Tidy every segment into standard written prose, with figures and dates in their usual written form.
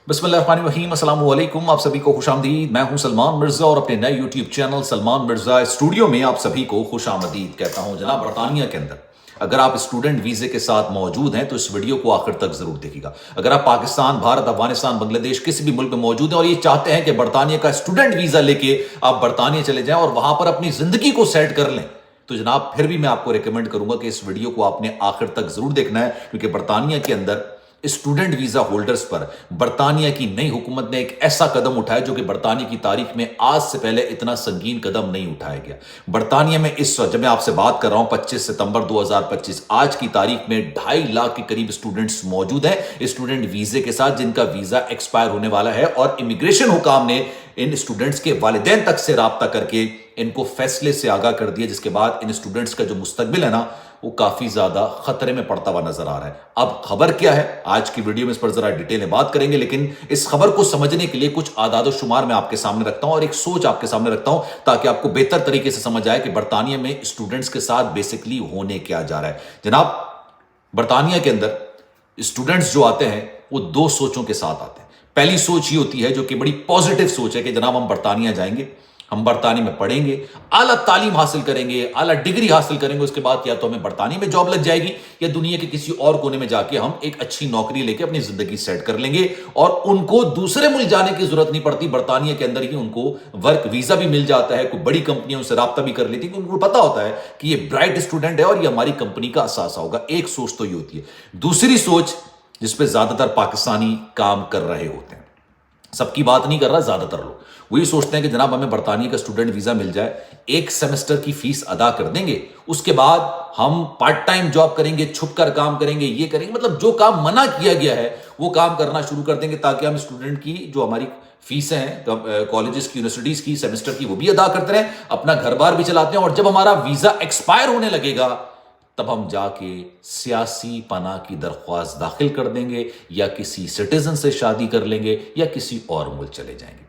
बिस्मिल्लाहिर्रहमानिर्रहीम, अस्सलाम वालेकुम। आप सभी को खुशामदीद। मैं हूं सलमान मिर्जा और अपने नए YouTube channel Salman Mirza studio में आप सभी को खुशामदीद कहता हूं। जनाब, बरतानिया के अंदर अगर आप स्टूडेंट वीजे के साथ मौजूद हैं तो इस वीडियो को आखिर तक जरूर देखिएगा। अगर आप पाकिस्तान, भारत, अफगानिस्तान, बांग्लादेश किसी भी मुल्क में मौजूद हैं और ये चाहते हैं कि बरतानिया का स्टूडेंट वीजा लेके आप बरतानिया चले जाएं और वहां पर अपनी जिंदगी को सेट कर लें, तो जनाब फिर भी मैं आपको रिकमेंड करूंगा कि इस वीडियो को आपने आखिर तक जरूर देखना है, क्योंकि बरतानिया के अंदर स्टूडेंट वीजा होल्डर्स पर बरतानिया की नई हुकूमत ने एक ऐसा कदम उठाया जो कि बरतानिया की तारीख में आज से पहले इतना संगीन कदम नहीं उठाया गया। बरतानिया में इस वक्त जब मैं आपसे बात कर रहा हूं 25 सितंबर 2025, आज की तारीख में 2.5 लाख के करीब स्टूडेंट्स मौजूद हैं स्टूडेंट वीजे के साथ, जिनका वीजा एक्सपायर होने वाला है और इमिग्रेशन हुकाम ने इन स्टूडेंट्स के वालिदैन तक से राब्ता करके इनको फैसले से आगाह कर दिया, जिसके बाद इन स्टूडेंट्स का जो मुस्तकबिल है ना, वो काफी ज्यादा खतरे में पड़ता हुआ नजर आ रहा है। अब खबर क्या है, आज की वीडियो में इस पर जरा डिटेल में बात करेंगे, लेकिन इस खबर को समझने के लिए कुछ आदाद और शुमार मैं आपके सामने रखता हूं और एक सोच आपके सामने रखता हूं, ताकि आपको बेहतर तरीके से समझ आए कि बरतानिया में स्टूडेंट्स के साथ बेसिकली होने क्या जा रहा है। जनाब, बरतानिया के अंदर स्टूडेंट्स जो आते हैं वो दो सोचों के साथ आते हैं। पहली सोच ये होती है, जो कि बड़ी पॉजिटिव सोच है, कि जनाब हम बरतानिया जाएंगे, हम बरतानिया में पढ़ेंगे, आला तालीम हासिल करेंगे, आला डिग्री हासिल करेंगे, उसके बाद या तो हमें बरतानिया में जॉब लग जाएगी या दुनिया के किसी और कोने में जाके हम एक अच्छी नौकरी लेके अपनी जिंदगी सेट कर लेंगे और उनको दूसरे मुल्क जाने की जरूरत नहीं पड़ती। बरतानिया के अंदर ही उनको वर्क वीजा भी मिल जाता है, कोई बड़ी कंपनियां उनसे राब्ता भी कर लेती है, उनको पता होता है कि ये ब्राइट स्टूडेंट है और ये हमारी कंपनी का असासा होगा। एक सोच तो ये होती है। दूसरी सोच, जिसपे ज्यादातर पाकिस्तानी काम कर रहे होते हैं, सबकी बात नहीं कर रहा, ज्यादातर लोग वही सोचते हैं कि जनाब हमें बरतानिया का स्टूडेंट वीजा मिल जाए, एक सेमेस्टर की फीस अदा कर देंगे, उसके बाद हम पार्ट टाइम जॉब करेंगे, छुप कर काम करेंगे, ये करेंगे, मतलब जो काम मना किया गया है वो काम करना शुरू कर देंगे, ताकि हम स्टूडेंट की जो हमारी फीसें हैं कॉलेजेस की, यूनिवर्सिटीज की, सेमेस्टर की, वो भी अदा करते रहें, अपना घर बार भी चलाते हैं, और जब हमारा वीजा एक्सपायर होने लगेगा तब हम जाके सियासी पनाह की दरख्वास्त दाखिल कर देंगे या किसी सिटीजन से शादी कर लेंगे या किसी और मुल्क चले जाएंगे।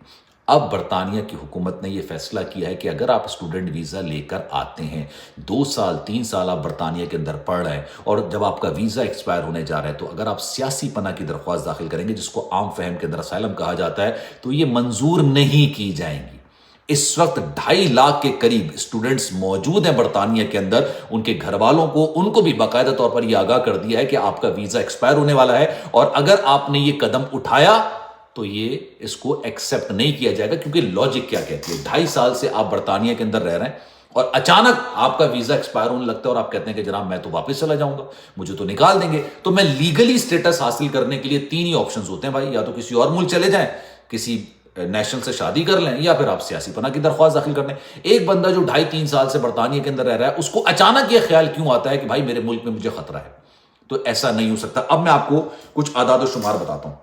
अब बरतानिया की हुकूमत ने यह फैसला किया है कि अगर आप स्टूडेंट वीजा लेकर आते हैं, 2 साल 3 साल आप बरतानिया के अंदर पढ़ रहे हैं और जब आपका वीजा एक्सपायर होने जा रहा है, तो अगर आप सियासी पनाह की दरख्वास्त दाखिल करेंगे, जिसको आम फहम के अंदर असाइलम कहा जाता है, तो ये मंजूर नहीं की जाएंगी। इस वक्त 2.5 लाख के करीब स्टूडेंट्स मौजूद हैं बरतानिया के अंदर। उनके घर वालों को, उनको भी बाकायदा तौर पर यह आगाह कर दिया है कि आपका वीजा एक्सपायर होने वाला है और अगर आपने ये कदम उठाया तो ये इसको एक्सेप्ट नहीं किया जाएगा। क्योंकि लॉजिक क्या कहती है, 2.5 साल से आप बरतानिया के अंदर रह रहे हैं और अचानक आपका वीजा एक्सपायर होने लगता है और आप कहते हैं कि जनाब मैं तो वापस चला जाऊंगा, मुझे तो निकाल देंगे। तो मैं लीगली स्टेटस हासिल करने के लिए 3 ही ऑप्शंस होते हैं भाई, या तो किसी और मुल्क चले जाएं, किसी नेशनल से शादी कर लें, या फिर आप सियासी पनाह की दरख्वास्त दाखिल कर लें। एक बंदा जो 2.5-3 साल से बरतानिया के अंदर रह रहा है, उसको अचानक यह ख्याल क्यों आता है कि भाई मेरे मुल्क में मुझे खतरा है? तो ऐसा नहीं हो सकता। अब मैं आपको कुछ आदाद और शुमार बताता हूं।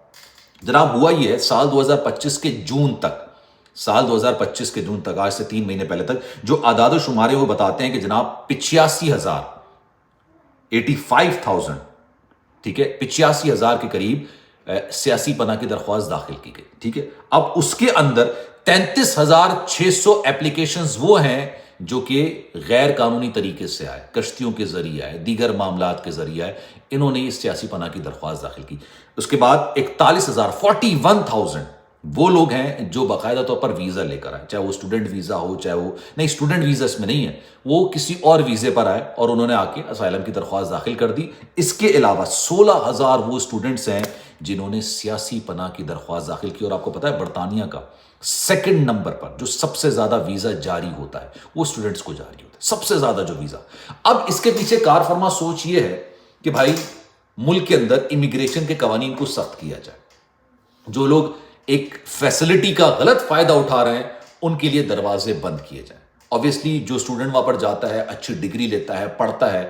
जनाब, हुआ यह है, साल 2025 के जून तक, साल 2025 के जून तक, आज से 3 महीने पहले तक जो आदाद और शुमार है वो बताते हैं कि जनाब 85,000, 85,000, ठीक है, 85,000 के करीब सियासी पनाह की दरख्वास्त दाखिल की गई। ठीक है, अब उसके अंदर 33,600 एप्लीकेशंस वो हैं जो कि गैर कानूनी तरीके से आए, कश्तियों के जरिए आए, दीगर मामलात के जरिए आए, इन्होंने इस सियासी पनाह की दरख्वास्त दाखिल की। उसके बाद 41,000 वो लोग हैं जो बाकायदा तौर पर वीजा लेकर आए, चाहे वो स्टूडेंट वीजा हो, चाहे वो नहीं, स्टूडेंट वीजा इसमें नहीं है, वो किसी और वीजे पर आए और उन्होंने आके असाइलम की दरख्वास्त दाखिल कर दी। इसके अलावा 16,000 वो स्टूडेंट्स हैं जिन्होंने सियासी पनाह की दरख्वास्त दाखिल की। और आपको पता है बरतानिया का सेकंड नंबर पर जो सबसे ज्यादा वीजा जारी होता है वो स्टूडेंट्स को जारी होता है, सबसे ज्यादा जो वीजा। अब इसके पीछे कारफरमा सोच ये है कि भाई मुल्क के अंदर इमिग्रेशन के कवानीन को सख्त किया जाए, जो लोग एक फैसिलिटी का गलत फायदा उठा रहे हैं उनके लिए दरवाजे बंद किए जाएं। ऑब्वियसली जो स्टूडेंट वहां पर जाता है, अच्छी डिग्री लेता है, पढ़ता है,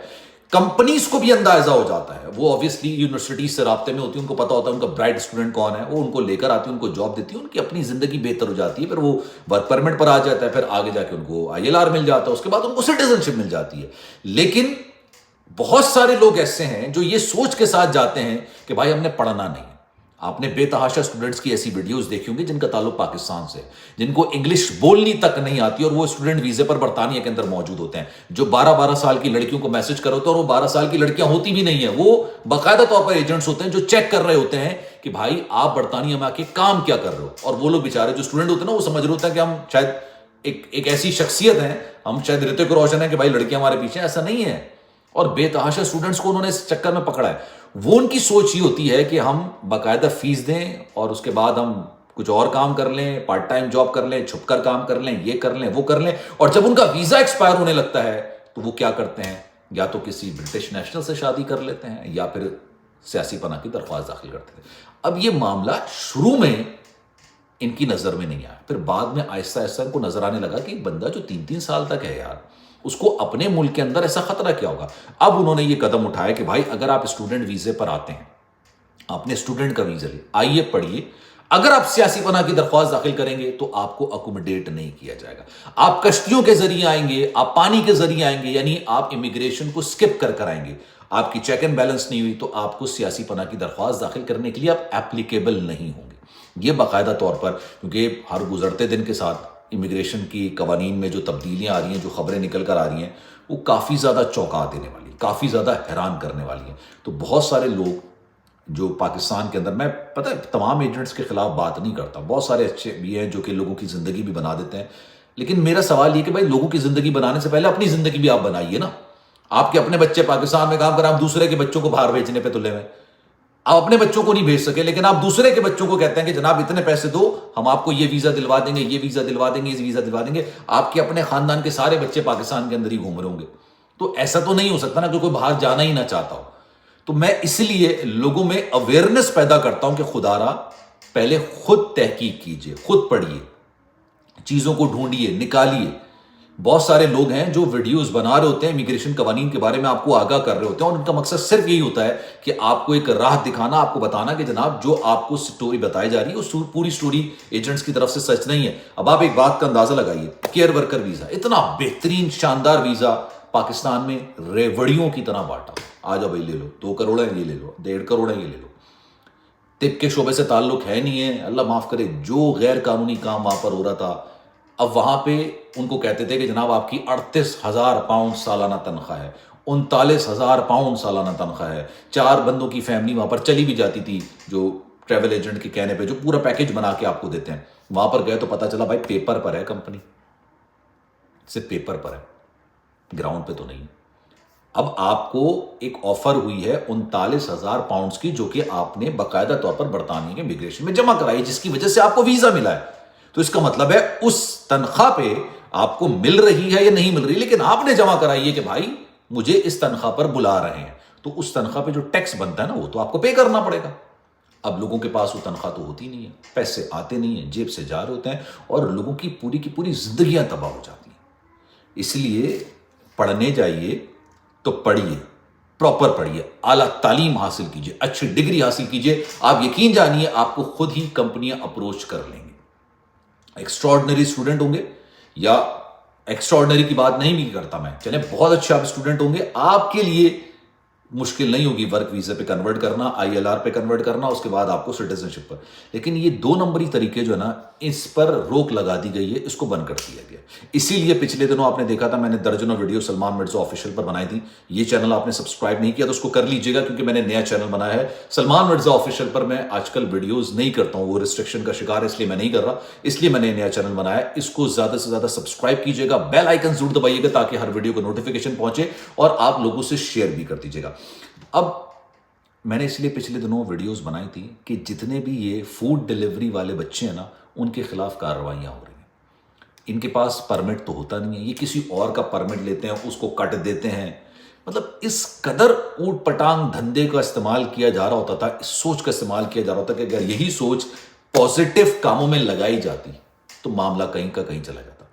कंपनीज को भी अंदाजा हो जाता है, वो ऑब्वियसली यूनिवर्सिटीज से राब्ते में होती है, उनको पता होता है उनका ब्राइट स्टूडेंट कौन है, वो उनको लेकर आती है, उनको जॉब देती है, उनकी अपनी जिंदगी बेहतर हो जाती है, फिर वो वर्क परमिट पर आ जाता है, फिर आगे जाके उनको ILR मिल जाता है, उसके बाद उनको सिटीजनशिप मिल जाती है। लेकिन बहुत सारे लोग ऐसे हैं जो ये सोच के साथ जाते हैं कि भाई हमने पढ़ना नहीं। आपने बेतहाशा स्टूडेंट्स की ऐसी वीडियोस देखी होंगी जिनका ताल्लुक पाकिस्तान से, जिनको इंग्लिश बोलनी तक नहीं आती और वो स्टूडेंट वीजे पर बरतानिया के अंदर मौजूद होते हैं, जो 12-12 साल की लड़कियों को मैसेज कर होते हैं और वो 12 साल की लड़कियां होती भी नहीं है, वो बाकायदा तौर पर एजेंट्स होते हैं जो चेक कर रहे होते हैं کہ بھائی آپ برطانیہ میں آ کے کام کیا کر رہے ہو. اور وہ لوگ بیچارے جو اسٹوڈنٹ ہوتے ہیں نا وہ سمجھ رہے ہوتے ہیں کہ ہم شاید ایک ایسی شخصیت ہیں, ہم شاید رتک روشن ہیں کہ بھائی لڑکیاں ہمارے پیچھے. ایسا نہیں ہے. اور بے تحاشا اسٹوڈنٹس کو انہوں نے اس چکر میں پکڑا ہے. وہ ان کی سوچ یہ ہوتی ہے کہ ہم باقاعدہ فیس دیں اور اس کے بعد ہم کچھ اور کام کر لیں, پارٹ ٹائم جاب کر لیں, چھپ کر کام کر لیں, یہ کر لیں, وہ کر لیں. اور جب ان کا ویزا ایکسپائر ہونے لگتا ہے تو وہ کیا کرتے ہیں, یا تو کسی برٹش نیشنل سے شادی کر لیتے ہیں یا پھر سیاسی پناہ کی درخواست داخل کرتے ہیں. اب یہ معاملہ شروع میں ان کی نظر میں نہیں آیا, پھر بعد میں آہستہ آہستہ ان کو نظر آنے لگا کہ ایک بندہ جو 3 سال تک ہے یار, اس کو اپنے ملک کے اندر ایسا خطرہ کیا ہوگا. اب انہوں نے یہ قدم اٹھایا کہ بھائی اگر آپ اسٹوڈنٹ ویزے پر آتے ہیں, آپ نے اسٹوڈنٹ کا ویزا لیا, آئیے پڑھیے, اگر آپ سیاسی پناہ کی درخواست داخل کریں گے تو آپ کو اکوموڈیٹ نہیں کیا جائے گا. آپ کشتیوں کے ذریعے آئیں گے, آپ پانی کے ذریعے آئیں گے, یعنی آپ امیگریشن کو سکپ کر آئیں گے, آپ کی چیک اینڈ بیلنس نہیں ہوئی تو آپ کو سیاسی پناہ کی درخواست داخل کرنے کے لیے آپ ایپلیکیبل نہیں ہوں گے. یہ باقاعدہ طور پر, کیونکہ ہر گزرتے دن کے ساتھ امیگریشن کی قوانین میں جو تبدیلیاں آ رہی ہیں, جو خبریں نکل کر آ رہی ہیں, وہ کافی زیادہ چونکا دینے والی, کافی زیادہ حیران کرنے والی ہیں. تو بہت سارے لوگ جو پاکستان کے اندر, میں پتہ ہے تمام ایجنٹس کے خلاف بات نہیں کرتا, بہت سارے اچھے بھی ہیں جو کہ لوگوں کی زندگی بھی بنا دیتے ہیں, لیکن میرا سوال یہ کہ بھائی لوگوں کی زندگی بنانے سے پہلے اپنی زندگی بھی آپ بنائیے نا. آپ کے اپنے بچے پاکستان میں کام کریں, آپ دوسرے کے بچوں کو باہر بھیجنے پہ تلے ہوئے. آپ اپنے بچوں کو نہیں بھیج سکے لیکن آپ دوسرے کے بچوں کو کہتے ہیں کہ جناب اتنے پیسے دو, ہم آپ کو یہ ویزا دلوا دیں گے, یہ ویزا دلوا دیں گے, یہ ویزا دلوا دیں گے. آپ کے اپنے خاندان کے سارے بچے پاکستان کے اندر ہی گھوم رہے ہوں گے. تو ایسا تو نہیں ہو سکتا نا کہ کوئی باہر جانا ہی نہ چاہتا ہو. تو میں اس لیے لوگوں میں اویئرنیس پیدا کرتا ہوں کہ خدا را پہلے خود تحقیق کیجئے, خود پڑھیے, چیزوں کو ڈھونڈیے, نکالیے. بہت سارے لوگ ہیں جو ویڈیوز بنا رہے ہوتے ہیں امیگریشن قوانین کے بارے میں, آپ کو آگاہ کر رہے ہوتے ہیں, اور ان کا مقصد صرف یہی ہوتا ہے کہ آپ کو ایک راہ دکھانا, آپ کو بتانا کہ جناب جو آپ کو سٹوری بتائی جا رہی ہے وہ پوری سٹوری ایجنٹس کی طرف سے سچ نہیں ہے. اب آپ ایک بات کا اندازہ لگائیے, کیئر ورکر ویزا, اتنا بہترین شاندار ویزا پاکستان میں ریوڑیوں کی طرح بانٹا. آ جاؤ بھائی لے لو, 2 کروڑ ہے یہ لے لو, 1.5 کروڑ ہے یہ لے لو. طب کے شعبے سے تعلق ہے نہیں ہے, اللہ معاف کرے, جو غیر قانونی کام وہاں پر ہو رہا تھا, اب وہاں پہ ان کو کہتے تھے کہ جناب آپ کی 38,000 پاؤنڈ سالانہ تنخواہ ہے, 39,000 پاؤنڈ سالانہ تنخواہ ہے. 4 بندوں کی فیملی وہاں پر چلی بھی جاتی تھی, جو ٹریول ایجنٹ کے کہنے پہ جو پورا پیکج بنا کے آپ کو دیتے ہیں. وہاں پر گئے تو پتا چلا بھائی پیپر پر ہے کمپنی, صرف پیپر پر ہے, گراؤنڈ پہ تو نہیں. اب آپ کو ایک آفر ہوئی ہے 39,000 پاؤنڈز کی, جو کہ آپ نے باقاعدہ طور پر برطانیہ کے امیگریشن میں جمع کرائی, جس کی وجہ سے آپ کو ویزا ملا ہے. تو اس کا مطلب ہے اس تنخواہ پہ آپ کو مل رہی ہے یا نہیں مل رہی, لیکن آپ نے جمع کرائی ہے کہ بھائی مجھے اس تنخواہ پر بلا رہے ہیں. تو اس تنخواہ پہ جو ٹیکس بنتا ہے نا, وہ تو آپ کو پے کرنا پڑے گا. اب لوگوں کے پاس وہ تنخواہ تو ہوتی نہیں ہے, پیسے آتے نہیں ہیں, جیب سے جا رہے ہوتے ہیں, اور لوگوں کی پوری زندگیاں تباہ ہو جاتی ہیں. اس لیے پڑھنے جائیے تو پڑھیے, پراپر پڑھیے, اعلیٰ تعلیم حاصل کیجیے, اچھی ڈگری حاصل کیجیے. آپ یقین جانیے آپ کو خود ہی کمپنیاں اپروچ کر لیں گے. ایکسٹراڈنری اسٹوڈنٹ ہوں گے, یا ایکسٹراڈنری کی بات نہیں بھی کرتا میں, چلیں بہت اچھے آپ اسٹوڈنٹ ہوں گے, آپ کے لیے مشکل نہیں ہوگی ورک ویزے پہ کنورٹ کرنا, ILR پہ کنورٹ کرنا, اس کے بعد آپ کو سٹیزنشپ پر. لیکن یہ 2 نمبری طریقے جو ہے نا, اس پر روک لگا دی گئی ہے, اس کو بند کر دیا گیا. اسی لیے پچھلے دنوں آپ نے دیکھا تھا میں نے درجنوں ویڈیو سلمان مرزا آفیشیل پر بنائی تھی. یہ چینل آپ نے سبسکرائب نہیں کیا تو اس کو کر لیجیے گا, کیونکہ میں نے نیا چینل بنایا ہے سلمان مرزا آفیشیل پر. میں آج کل ویڈیوز نہیں کرتا ہوں, وہ ریسٹرکشن کا شکار ہے, اس لیے میں نہیں کر رہا, اس لیے میں نے نیا چینل بنایا ہے. اس کو زیادہ سے زیادہ سبسکرائب کیجیے گا, بیل آئیکن ضرور دبائیے گا تاکہ ہر ویڈیو کو نوٹیفیکیشن پہنچے, اور آپ لوگوں سے شیئر بھی کر دیجیے گا. اب میں نے اس لیے پچھلے دنوں ویڈیوز بنائی تھی کہ جتنے بھی یہ فوڈ ڈیلیوری والے بچے ہیں نا, ان کے خلاف کارروائیاں ہو رہی ہیں. ان کے پاس پرمٹ تو ہوتا نہیں ہے, یہ کسی اور کا پرمٹ لیتے ہیں, اس کو کٹ دیتے ہیں. مطلب اس قدر اوٹ پٹانگ دھندے کا استعمال کیا جا رہا ہوتا تھا, اس سوچ کا استعمال کیا جا رہا ہوتا کہ اگر یہی سوچ پازیٹیو کاموں میں لگائی جاتی تو معاملہ کہیں کا کہیں چلا جاتا.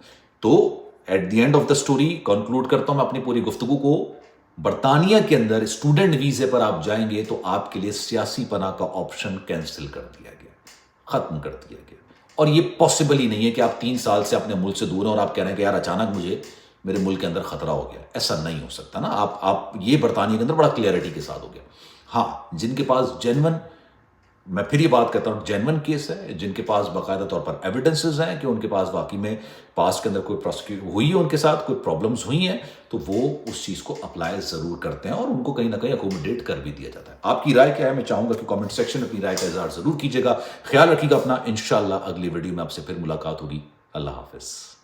تو at the end of the story conclude کرتا ہوں میں اپنی پوری گفتگو کو. برطانیہ کے اندر اسٹوڈنٹ ویزے پر آپ جائیں گے تو آپ کے لیے سیاسی پناہ کا آپشن کینسل کر دیا گیا, ختم کر دیا گیا. اور یہ پاسبل ہی نہیں ہے کہ آپ 3 سال سے اپنے ملک سے دور ہیں اور آپ کہہ رہے ہیں کہ یار اچانک مجھے میرے ملک کے اندر خطرہ ہو گیا. ایسا نہیں ہو سکتا نا. آپ یہ برطانیہ کے اندر بڑا کلیئرٹی کے ساتھ ہو گیا. ہاں, جن کے پاس جینون میں پھر یہ بات کہتا ہوں جینون کیس ہے جن کے پاس باقاعدہ طور پر ایویڈنسز ہیں کہ ان کے پاس واقعی میں پاسٹ کے اندر کوئی پروسیکیوٹ ہوئی ہے، ان کے ساتھ کوئی پرابلمز ہوئی ہیں، تو وہ اس چیز کو اپلائی ضرور کرتے ہیں اور ان کو کہیں نہ کہیں اکوموڈیٹ کر بھی دیا جاتا ہے۔ آپ کی رائے کیا ہے؟ میں چاہوں گا کہ کامنٹ سیکشن میں اپنی رائے کا اظہار ضرور کیجیے گا۔ خیال رکھیے گا اپنا، انشاءاللہ اگلی ویڈیو میں آپ سے پھر ملاقات ہوگی۔ اللہ حافظ۔